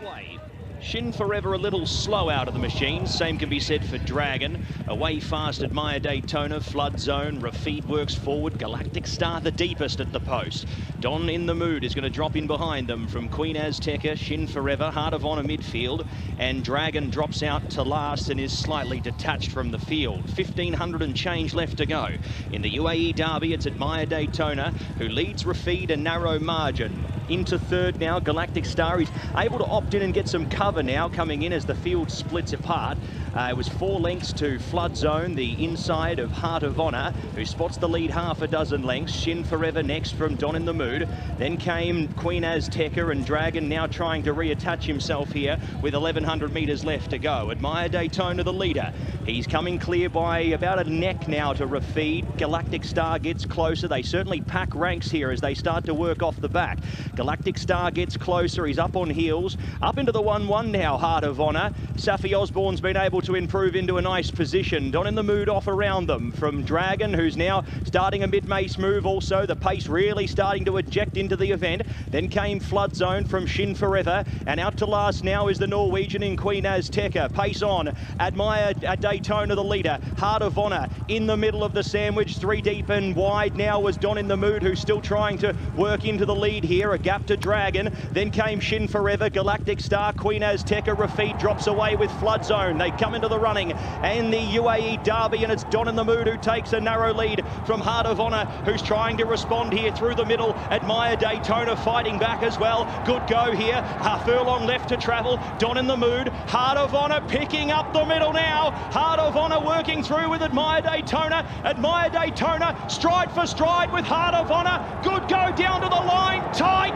Away. Shin Forever a little slow out of the machine. Same can be said for Dragon. Away fast, Admire Daytona, Flood Zone, Rafid works forward, Galactic Star the deepest at the post. Don in the Mood is going to drop in behind them from Queen Azteca, Shin Forever, Heart of Honor midfield, and Dragon drops out to last and is slightly detached from the field. 1,500 and change left to go. In the UAE Derby, it's Admire Daytona who leads Rafid a narrow margin. Into third now, Galactic Star. He's able to opt in and get some cover now coming in as the field splits apart. It was 4 lengths to Flood Zone, the inside of Heart of Honor, who spots the lead half a dozen lengths. Shin Forever next from Don in the Mood. Then came Queen Azteca, and Dragon now trying to reattach himself here with 1,100 metres left to go. Admire Daytona the leader. He's coming clear by about a neck now to Rafid. Galactic Star gets closer. They certainly pack ranks here as they start to work off the back. Galactic Star gets closer. He's up on heels. Up into the 1-1 now, Heart of Honor. Safi Osborne's been able to improve into a nice position. Don in the Mood off around them from Dragon, who's now starting a mid-mace move also. The pace really starting to eject into the event. Then came Flood Zone from Shin Forever. And out to last now is the Norwegian in Queen Azteca. Pace on. Admire Daytona the leader. Heart of Honor in the middle of the sandwich. 3 deep and wide now was Don in the Mood, who's still trying to work into the lead here. A gap to Dragon. Then came Shin Forever, Galactic Star, Queen Azteca. Rafid drops away with Flood Zone. They come into the running and the UAE Derby, and it's Don in the Mood who takes a narrow lead from Heart of Honor, who's trying to respond here through the middle. Admire Daytona fighting back as well. Good go here. A furlong left to travel. Don in the Mood. Heart of Honor picking up the middle now. Heart of Honor working through with Admire Daytona. Admire Daytona stride for stride with Heart of Honor. Good go down to the line. Tight.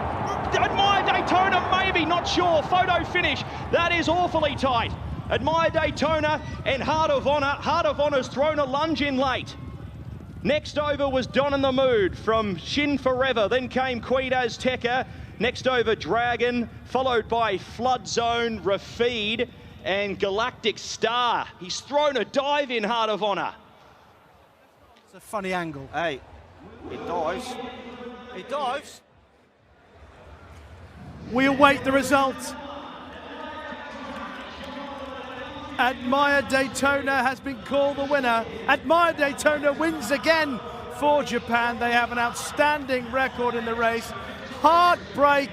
Admire Daytona, maybe, not sure. Photo finish. That is awfully tight. Admire Daytona and Heart of Honor. Heart of Honor's thrown a lunge in late. Next over was Don in the Mood from Shin Forever. Then came Queen Azteca. Next over Dragon, followed by Flood Zone, Rafid, and Galactic Star. He's thrown a dive in, Heart of Honor. It's a funny angle. Hey, he dives. He dives. We await the result. Admire Daytona has been called the winner. Admire Daytona wins again for Japan. They have an outstanding record in the race. Heartbreak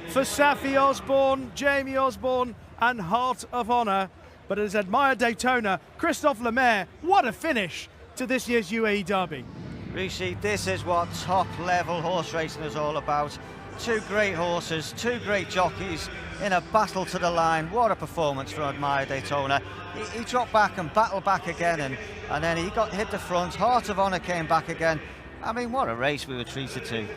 for Safi Osborne, Jamie Osborne, and Heart of Honor. But as Admire Daytona, Cristophe Lemaire, what a finish to this year's UAE Derby. Rishi, this is what top-level horse racing is all about. 2 great horses, 2 great jockeys in a battle to the line. What a performance from Admire Daytona. He dropped back and battled back again, and then he got hit the front. Heart of Honor came back again. I mean, what a race we were treated to.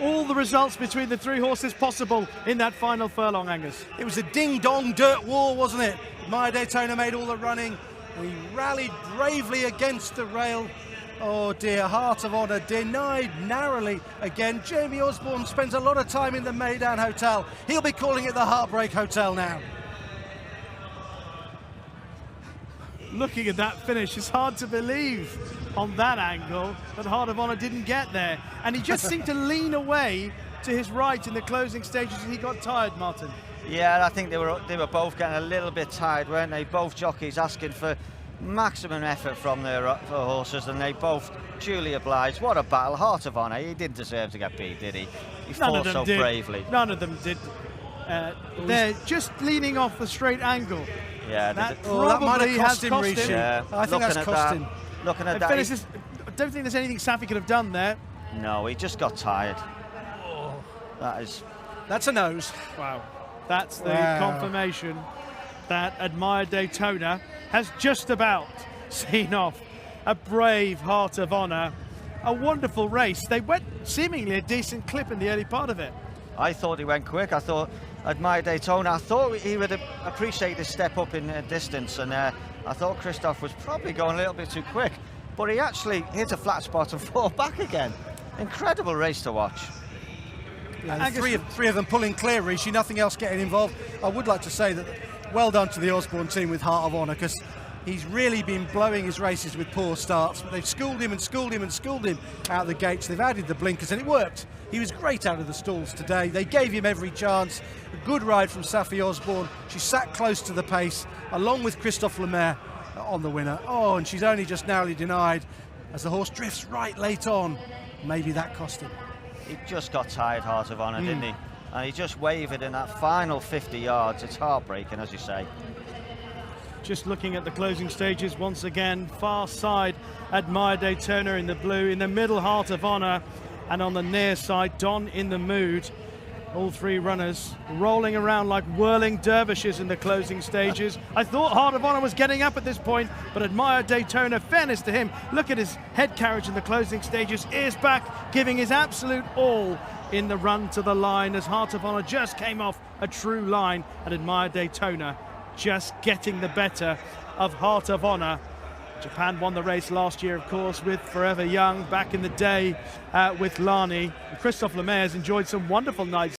All the results between the 3 horses possible in that final furlong, Angus. It was a ding-dong dirt war, wasn't it? Admire Daytona made all the running. We rallied bravely against the rail. Oh dear, Heart of Honor denied narrowly again. Jamie Osborne spends a lot of time in the Meydan Hotel. He'll be calling it the Heartbreak Hotel now. Looking at that finish, it's hard to believe on that angle that Heart of Honor didn't get there. And he just seemed to lean away to his right in the closing stages and he got tired, Martin. Yeah, I think they were both getting a little bit tired, weren't they? Both jockeys asking for maximum effort from their horses, and they both duly obliged. What a battle. Heart of Honor, he didn't deserve to get beat, did he? He fought so bravely. None of them did. They're just leaning off the straight angle. Yeah, that probably has cost him. Yeah, I think that's cost him. Looking at that, I don't think there's anything Safi could have done there. No, he just got tired. That's a nose. Wow. That's the confirmation that Admire Daytona has just about seen off a brave Heart of Honor. A wonderful race. They went seemingly a decent clip in the early part of it. I thought he went quick. I thought Admire Daytona, I thought he would appreciate this step up in distance, and I thought Cristophe was probably going a little bit too quick, but he actually hit a flat spot and fought back again. Incredible race to watch. Yeah, three of them pulling clear, Rishi, nothing else getting involved. I would like to say that well done to the Osborne team with Heart of Honor, because He's really been blowing his races with poor starts, but they've schooled him and schooled him and schooled him out of the gates. They've added the blinkers and it worked. He was great out of the stalls today. They gave him every chance. A good ride from Safi Osborne. She sat close to the pace, along with Christophe Lemaire on the winner. Oh, and she's only just narrowly denied as the horse drifts right late on. Maybe that cost him. He just got tired, Heart of Honour, didn't he? And he just wavered in that final 50 yards. It's heartbreaking, as you say. Just looking at the closing stages once again, far side Admire Daytona in the blue, in the middle Heart of Honour, and on the near side Don in the Mood. All three runners rolling around like whirling dervishes in the closing stages. I thought Heart of Honour was getting up at this point, but Admire Daytona, fairness to him, look at his head carriage in the closing stages, ears back, giving his absolute all in the run to the line as Heart of Honour just came off a true line, and Admire Daytona just getting the better of Heart of Honour. Japan won the race last year, of course, with Forever Young back in the day with Lani. Christophe Lemaire has enjoyed some wonderful nights